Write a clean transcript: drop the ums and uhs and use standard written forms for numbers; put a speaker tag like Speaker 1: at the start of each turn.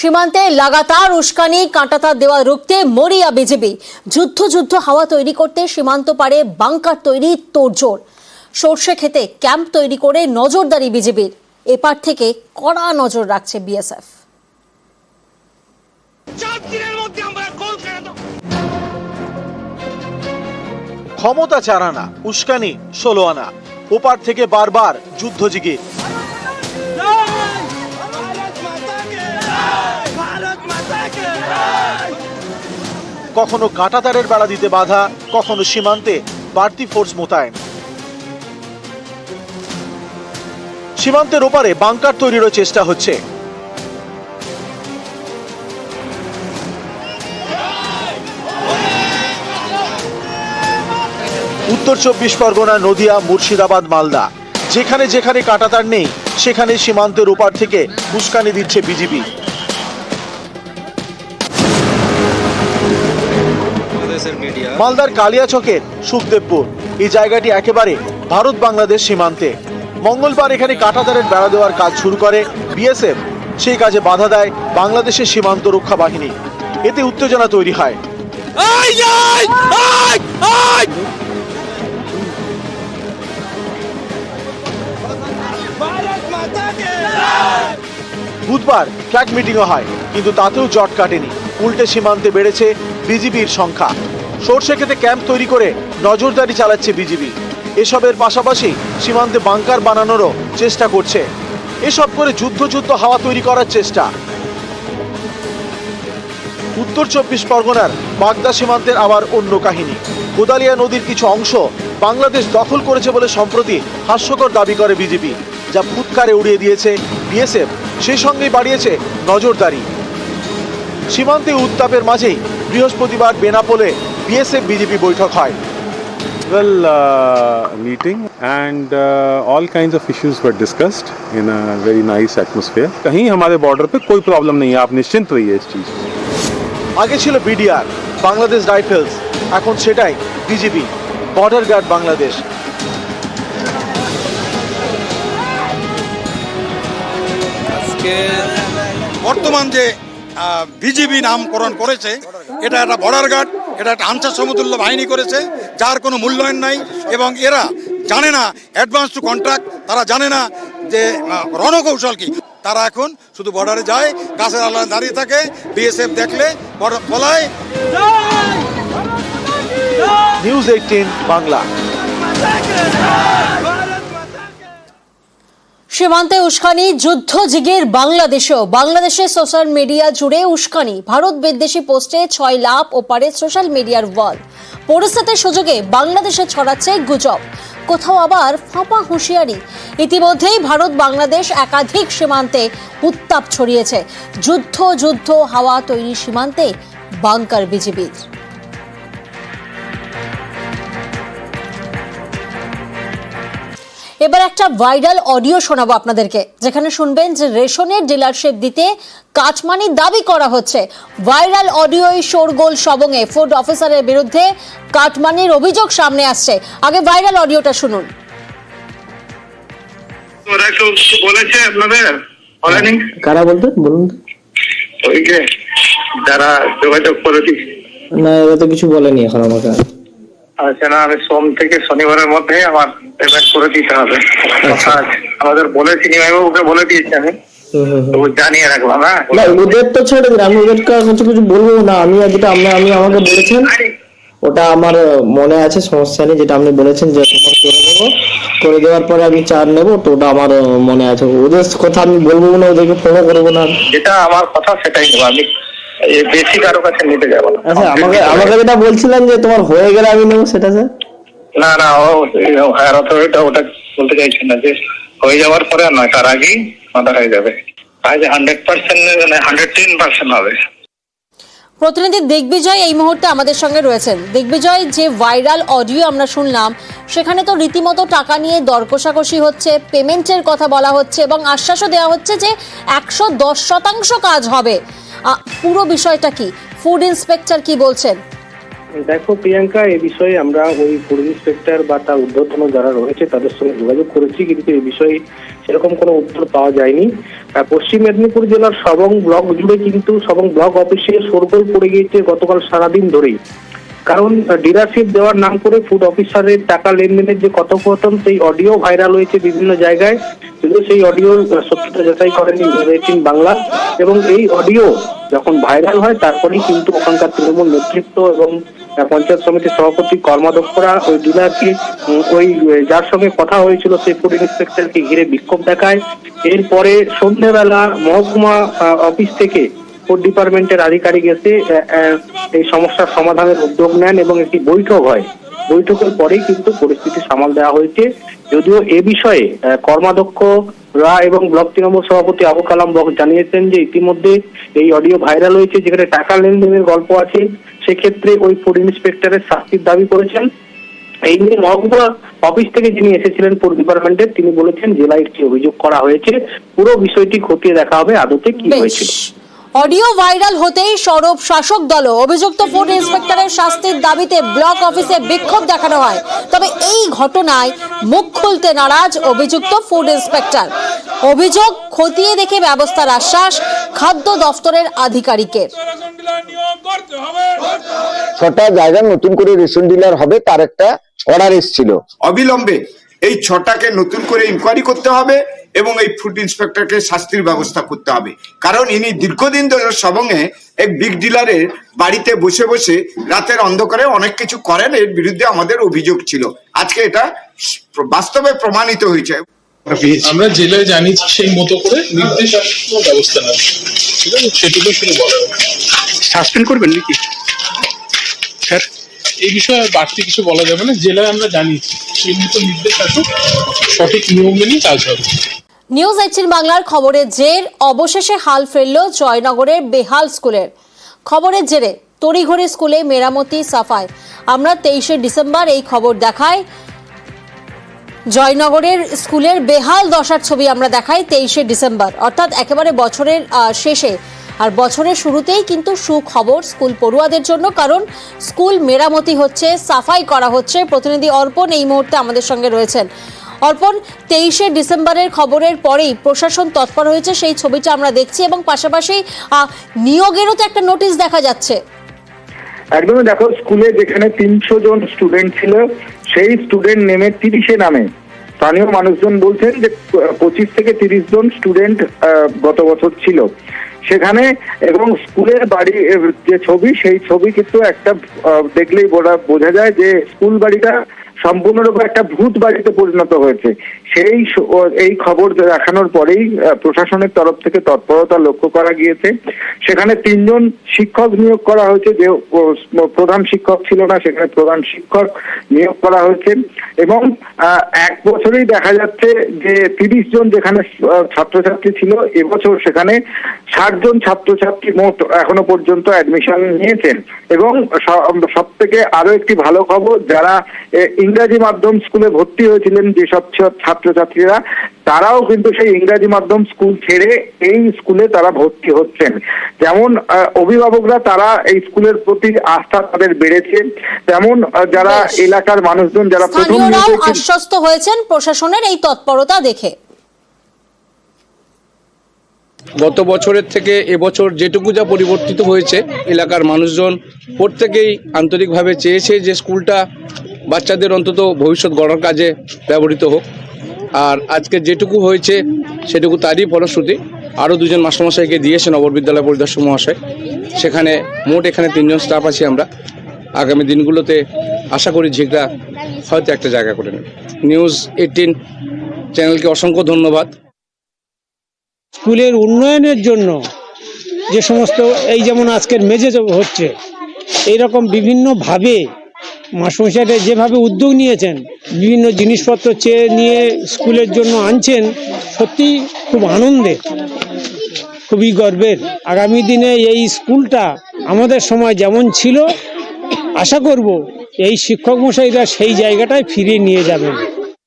Speaker 1: সীমান্তে লাগাতার উস্কানি কাঁটাতার দেওয়া রুখতে মরিয়া বিজেপি। যুদ্ধ হাওয়া তৈরি করতে সীমান্ত পারে বাংকার তৈরি তোড়জোড়। সর্ষে খেতে ক্যাম্প তৈরি করে নজরদারি বিজেপির। এপার থেকে কড়া নজর রাখছে বিএসএফ।
Speaker 2: ক্ষমতা 4 আনা, উস্কানি 16 আনা, ওপার থেকে বারবার যুদ্ধ জিগির। কখনো কাঁটাতারের বেড়া দিতে বাধা, কখনো সীমান্তে বাড়তি ফোর্স মোতায়েন। সীমান্তের ওপারে বাংকার তৈরিরও চেষ্টা হচ্ছে। উত্তর 24 পরগনা, নদিয়া, মুর্শিদাবাদ, মালদা, যেখানে যেখানে কাঁটাতার নেই সেখানে সীমান্তের ওপার থেকে উস্কানি দিচ্ছে বিজেপি। মালদার কালিয়াচকের সুখদেবপুর, এই জায়গাটি একেবারে ভারত বাংলাদেশ সীমান্তে। মঙ্গলবার এখানে কাঁটাতারের বেড়া দেওয়ার কাজ শুরু করে বিএসএফ। সেই কাজে বাধা দেয় বাংলাদেশের সীমান্ত রক্ষা বাহিনী। এতে উত্তেজনা তৈরি হয়। বুধবার ফ্ল্যাগ মিটিংও হয়, কিন্তু তাতেও জট কাটেনি। উল্টে সীমান্তে বেড়েছে বিজিবির সংখ্যা। সর্ষে খেতে ক্যাম্প তৈরি করে নজরদারি চালাচ্ছে বিজিবি। এসবের পাশাপাশি সীমান্তে বাংকার বানানোরও চেষ্টা করছে। এসব করে যুদ্ধ হাওয়া তৈরি করার চেষ্টা। উত্তর 24 পরগনার বাগদা সীমান্তের আবার অন্য কাহিনী। কোদালিয়া নদীর কিছু অংশ বাংলাদেশ দখল করেছে বলে সম্প্রতি হাস্যকর দাবি করে বিজেপি, যা ফুৎকারে উড়িয়ে দিয়েছে বিএসএফ। সেই সঙ্গেই বাড়িয়েছে নজরদারি। সীমান্তে উত্তাপের মাঝেই বৃহস্পতিবার বেনাপোলে বিএসএফ বিজেপি বৈঠক হয়।
Speaker 3: Well, meeting and all kinds of issues were discussed in a very nice atmosphere. कहीं हमारे बॉर्डर पे कोई प्रॉब्लम नहीं है, आप निश्चिंत रहिए इस चीज।
Speaker 2: আগে ছিল বিডিআর, বাংলাদেশ রাইফেলস, এখন সেটাই বিজিবি, বর্ডার গার্ড বাংলাদেশ।
Speaker 4: বর্তমান যে বিজিবি নামকরণ করেছে, এটা একটা বর্ডার গার্ড, এটা একটা আনসার সমতুল্য বাহিনী করেছে, যার কোনো মূল্যায়ন নাই। এবং এরা জানে না অ্যাডভান্স টু কন্ট্রাক্ট, তারা জানে না যে রণকৌশল কি। তারা এখন শুধু বর্ডারে যায়, গাছের আলাদা দাঁড়িয়ে থাকে, বিএসএফ দেখলে বলায়।
Speaker 2: নিউজ 18 বাংলা।
Speaker 1: সীমান্তে উস্কানি, যুদ্ধ জিগের বাংলাদেশের সোশ্যাল মিডিয়া জুড়ে উস্কানি। ভারত বিদ্বেষী পোস্টে 6 লাভ ওপারে সোশ্যাল মিডিয়ার ওয়াল। পরিস্থিতির সুযোগে বাংলাদেশে ছড়াচ্ছে গুজব, কোথাও আবার ফাঁপা হুঁশিয়ারি। ইতিমধ্যেই ভারত বাংলাদেশ একাধিক সীমান্তে উত্তাপ ছড়িয়েছে। যুদ্ধ হাওয়া তৈরি সীমান্তে বাংকার বিজিবির। এবার একটা ভাইরাল অডিও শোনাবো আপনাদেরকে, যেখানে শুনবেন যে রেশনের ডিলারশিপ দিতে কাটমানি দাবি করা হচ্ছে। ভাইরাল অডিওই শোরগোল সবংয়ে ফুড অফিসারের বিরুদ্ধে কাটমানির অভিযোগ সামনে আসছে। আগে ভাইরাল অডিওটা শুনুন।
Speaker 5: ওরা কেউ বলেছে আপনাদের? বলেনি?
Speaker 6: কারা বলতে বলুন তো।
Speaker 5: ওই যে যারা যোগাযোগ করেছি।
Speaker 6: না, এরা তো কিছু বলেনি এখন আমাকে।
Speaker 5: আচ্ছা, না, আমি সোম থেকে শনিবারের মধ্যে আমার পেমেন্ট করে দিতে হবে। আমাদের বলেছি, নিমাইবাবুকে বলে দিয়েছি আমি, জানিয়ে রাখলাম। হ্যাঁ,
Speaker 6: না ওদের তো ছেড়ে দিন, আমি ওদের কিছু বলবো না। আমি যেটা আমি আমাকে বলেছেন ওটা আমার মনে আছে, সমস্যা নেই। যেটা আপনি বলেছেন যে তোমার করে দেবো, করে দেওয়ার পরে আমি চার নেবো, তো ওটা আমার মনে আছে। ওদের কথা আমি বলবো না, ওদেরকে ফলো করবো না।
Speaker 5: যেটা আমার কথা সেটাই নেবো আমি, বেশি কারো কাছে নিতে যাবো না।
Speaker 6: আচ্ছা, আমাকে যেটা বলছিলেন যে তোমার হয়ে গেলে আমি নেবো, সেটা স্যার?
Speaker 5: না, হায়ার অথরিটি ওটা বলতে চাইছেন না, যে হয়ে যাওয়ার পরে আর নয়, তার আগেই মাথা হয়ে যাবে। আজ 100% 110% হবে।
Speaker 1: প্রতিনিধি দিগ্বিজয় এই মুহূর্তে আমাদের সঙ্গে রয়েছেন। দিগ্বিজয়, যে ভাইরাল অডিও আমরা শুনলাম, সেখানে তো রীতিমতো টাকা নিয়ে দর কষাকষি হচ্ছে, পেমেন্টের কথা বলা হচ্ছে এবং আশ্বাসও দেওয়া হচ্ছে যে 110% কাজ হবে। পুরো বিষয়টা কি? ফুড ইন্সপেক্টর কি বলছেন?
Speaker 7: দেখো প্রিয়াঙ্কা, এই বিষয়ে আমরা ওই ফুড ইন্সপেক্টর বা তার ঊর্ধ্বতন যারা রয়েছে তাদের সঙ্গে যোগাযোগ করেছি, কিন্তু এই বিষয়ে সেরকম কোনো উত্তর পাওয়া যায়নি। পশ্চিম মেদিনীপুর জেলার সবং ব্লক জুড়ে কিন্তু সবং ব্লক অফিসে শোরগোল পড়ে গিয়েছে গতকাল সারাদিন ধরেই। কারণ ডিলারশিপ দেওয়ার নাম করে ফুড অফিসারের টাকা লেনদেনের যে কথোপকথন, সেই অডিও ভাইরাল হয়েছে বিভিন্ন জায়গায়। কিন্তু সেই অডিও সত্যতা যাচাই করেনি নিউজ18 বাংলা, এবং এই অডিও যখন ভাইরাল হয় তারপরেই কিন্তু ওখানকার তৃণমূল নেতৃত্ব এবং পঞ্চায়েত সমিতির সভাপতি কর্মাধ্যক্ষরা ওই ডিলারকে, ওই যার সঙ্গে কথা হয়েছিল সেই ফুড ইন্সপেক্টরকে ঘিরে বিক্ষোভ দেখায়। এরপরে সন্ধ্যেবেলা মহকুমা অফিস থেকে ফুড ডিপার্টমেন্টের আধিকারিক এসে এই সমস্যার সমাধানের উদ্যোগ নেন এবং একটি বৈঠক হয়। বৈঠকের পরেই কিন্তু পরিস্থিতি সামাল দেওয়া হয়েছে। যদিও এ বিষয়ে কর্মাধ্যক্ষরা এবং ব্লক তৃণমূল সভাপতি আবু কালাম বক্স জানিয়েছেন যে ইতিমধ্যে এই অডিও ভাইরাল হয়েছে যেখানে টাকা লেনদেনের গল্প আছে, সেক্ষেত্রে ওই ফুড ইন্সপেক্টরের শাস্তির দাবি করেছেন। এই নিয়ে মহকুমা অফিস থেকে যিনি এসেছিলেন ফুড ডিপার্টমেন্টের, তিনি বলেছেন জেলায় একটি অভিযোগ করা হয়েছে, পুরো বিষয়টি খতিয়ে দেখা হবে আদতে কি হয়েছিল।
Speaker 1: অডিও ভাইরাল হতেই সরব শাসক দল, অভিযুক্ত ফুড ইন্সপেক্টরের শাস্তির দাবিতে ব্লক অফিসে বিক্ষোভ দেখানো হয়। তবে এই ঘটনায় মুখ খুলতে নারাজ অভিযুক্ত ফুড ইন্সপেক্টর। অভিযোগ খতিয়ে দেখে ব্যবস্থার আশ্বাস খাদ্য দফতরের আধিকারিকের।
Speaker 8: 6টা জায়গায় নতুন করে রেশন ডিলার হবে তার একটা অর্ডার এসেছিল।
Speaker 9: অবিলম্বে এই 6টাকে নতুন করে ইনকোয়ারি করতে হবে এবং এই ফুড ইন্সপেক্টরকে শাস্তির ব্যবস্থা করতে হবে, কারণ ইনি দীর্ঘদিন ধরে সবংয়ে এক বিগ ডিলারের বাড়িতে বসে বসে রাতের অন্ধকারে অনেক কিছু করেন, এর বিরুদ্ধে আমাদের অভিযোগ ছিল। আজকে এটা বাস্তবে প্রমাণিত হয়েছে।
Speaker 10: আমরা জেলায় জানিয়েছি সেই মতো করে নির্দেশাত্মক ব্যবস্থা নেব, ঠিক আছে? সেটুকু শুধু বলা
Speaker 11: সাসপেন্ড করবেন নাকি স্যার?
Speaker 10: এই বিষয়ে আর বাড়তি কিছু বলা যাবে না। জেলায় আমরা জানিয়েছি সেই মতো নির্দেশ আসুক, সঠিক নিয়ম মেনে কাজ হবে।
Speaker 1: নিউজ18 বাংলার খবরের জের অবশেষে হাল ফেলল জয়নগরের বেহাল স্কুলের। খবরের জেরে তড়িঘড়ি স্কুলে মেরামতি সাফাই। আমরা 23শে ডিসেম্বর এই খবর দেখাই, জয়নগরের স্কুলের বেহাল দশার ছবি আমরা দেখাই 23শে ডিসেম্বর, অর্থাৎ একেবারে বছরের শেষে। আর বছরের শুরুতেই কিন্তু সুখবর স্কুল পড়ুয়াদের জন্য, কারণ স্কুল মেরামতি হচ্ছে, সাফাই করা হচ্ছে। প্রতিনিধি অর্পণ এই মুহূর্তে আমাদের সঙ্গে রয়েছেন। অর্পণ, 23শে ডিসেম্বরের খবরের পরেই প্রশাসন তৎপর হয়েছে, সেই ছবিটা আমরা দেখছি, এবং পাশাপাশি নিয়োগেরও তো একটা নোটিশ দেখা যাচ্ছে।
Speaker 11: একদমই, দেখো স্কুলে যেখানে 300 জন স্টুডেন্ট ছিল সেই স্টুডেন্ট নেমে 30-এ নামে। স্থানীয় মানুষজন বলছেন যে 25 থেকে 30 জন স্টুডেন্ট গত বছর ছিল সেখানে, এবং স্কুলের বাড়ি যে ছবি, সেই ছবি কিন্তু একটা দেখলেই বোঝা যায় যে স্কুল বাড়িটা সম্পূর্ণরূপে একটা ভূত বাড়িতে পরিণত হয়েছে। এই খবর দেখানোর পরেই প্রশাসনের তরফ থেকে তৎপরতা লক্ষ্য করা গিয়েছে। সেখানে 3 জন শিক্ষক নিয়োগ করা হয়েছে, যে প্রধান শিক্ষক ছিল না সেখানে প্রধান শিক্ষক নিয়োগ করা হয়েছে, এবং 1 বছরেই দেখা যাচ্ছে যে 30 জন যেখানে ছাত্রছাত্রী ছিল, এবছর সেখানে 60 জন ছাত্রছাত্রী মোট এখনো পর্যন্ত অ্যাডমিশন নিয়েছেন। এবং সব থেকে আরো একটি ভালো খবর, যারা ইংরাজি মাধ্যম স্কুলে ভর্তি হয়েছিলেন যেসব ছাত্রছাত্রীরা, তারাও কিন্তু সেই ইংরাজি মাধ্যম স্কুল ছেড়ে এই স্কুলে তারা ভর্তি হচ্ছেন। যেমন অভিভাবকরা তারা এই স্কুলের প্রতি আস্থা তাদের বেড়েছে, তেমন যারা এলাকার মানুষজন যারা প্রথম
Speaker 1: আশ্বস্ত হয়েছেন প্রশাসনের এই তৎপরতা দেখে।
Speaker 12: গত বছরের থেকে এবছর যেটুকু যা পরিবর্তিত হয়েছে, এলাকার মানুষজন প্রত্যেকেই আন্তরিকভাবে চেয়েছে যে স্কুলটা বাচ্চাদের অন্তত ভবিষ্যৎ গড়ার কাজে ব্যবহৃত হোক। আর আজকে যেটুকু হয়েছে সেটুকু তারই ফলশ্রুতি। আরও 2 জন মাস্টারমশাইকে দিয়েছেন অপর বিদ্যালয় পরিদর্শক মহাশয়। সেখানে মোট এখানে 3 জন স্টাফ আছি আমরা। আগামী দিনগুলোতে আশা করি ঝিকরা হয়তো একটা জায়গা করে নেবে। নিউজ18 চ্যানেলকে অসংখ্য ধন্যবাদ।
Speaker 13: স্কুলের উন্নয়নের জন্য যে সমস্ত এই যেমন আজকের মেঝে হচ্ছে, এইরকম বিভিন্নভাবে মাস্টারমশাইরা যেভাবে উদ্যোগ নিয়েছেন, বিভিন্ন জিনিসপত্র চেয়ে নিয়ে স্কুলের জন্য আনছেন, সত্যি খুব আনন্দের, খুবই গর্বের। আগামী দিনে এই স্কুলটা আমাদের সময় যেমন ছিল, আশা করব এই শিক্ষক মশাইরা সেই জায়গাটায় ফিরিয়ে নিয়ে যাবেন।